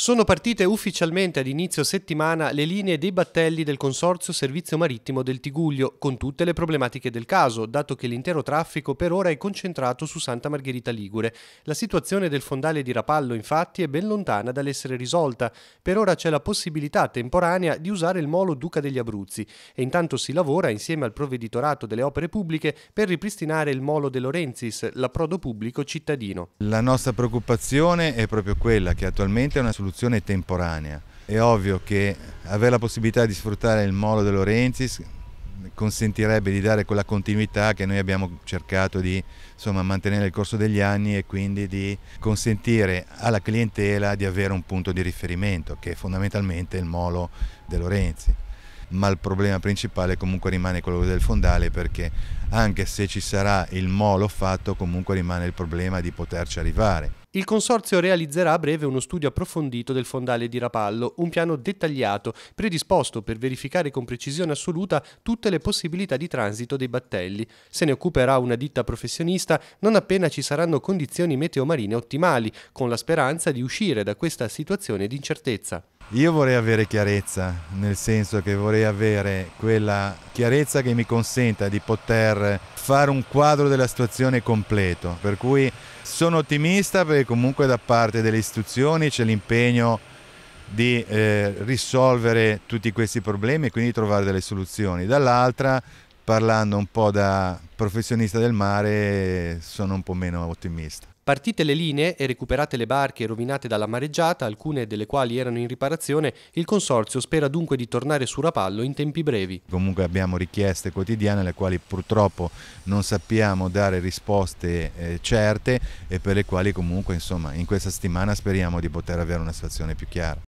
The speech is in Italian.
Sono partite ufficialmente ad inizio settimana le linee dei battelli del Consorzio Servizio Marittimo del Tigullio, con tutte le problematiche del caso, dato che l'intero traffico per ora è concentrato su Santa Margherita Ligure. La situazione del fondale di Rapallo, infatti, è ben lontana dall'essere risolta. Per ora c'è la possibilità temporanea di usare il molo Duca degli Abruzzi e intanto si lavora insieme al Provveditorato delle Opere Pubbliche per ripristinare il molo De Laurentiis, l'approdo pubblico cittadino. La nostra preoccupazione è proprio quella che attualmente è una soluzione temporanea. È ovvio che avere la possibilità di sfruttare il molo De Laurentiis consentirebbe di dare quella continuità che noi abbiamo cercato di mantenere nel corso degli anni e quindi di consentire alla clientela di avere un punto di riferimento che è fondamentalmente il molo De Laurentiis. Ma il problema principale comunque rimane quello del fondale, perché anche se ci sarà il molo fatto comunque rimane il problema di poterci arrivare. Il Consorzio realizzerà a breve uno studio approfondito del fondale di Rapallo, un piano dettagliato, predisposto per verificare con precisione assoluta tutte le possibilità di transito dei battelli. Se ne occuperà una ditta professionista non appena ci saranno condizioni meteo-marine ottimali, con la speranza di uscire da questa situazione di incertezza. Io vorrei avere chiarezza, nel senso che vorrei avere quella chiarezza che mi consenta di poter fare un quadro della situazione completo, per cui sono ottimista perché comunque da parte delle istituzioni c'è l'impegno di risolvere tutti questi problemi e quindi trovare delle soluzioni. Dall'altra, parlando un po' da professionista del mare, sono un po' meno ottimista. Partite le linee e recuperate le barche rovinate dalla mareggiata, alcune delle quali erano in riparazione, il Consorzio spera dunque di tornare su Rapallo in tempi brevi. Comunque abbiamo richieste quotidiane alle quali purtroppo non sappiamo dare risposte certe e per le quali comunque in questa settimana speriamo di poter avere una situazione più chiara.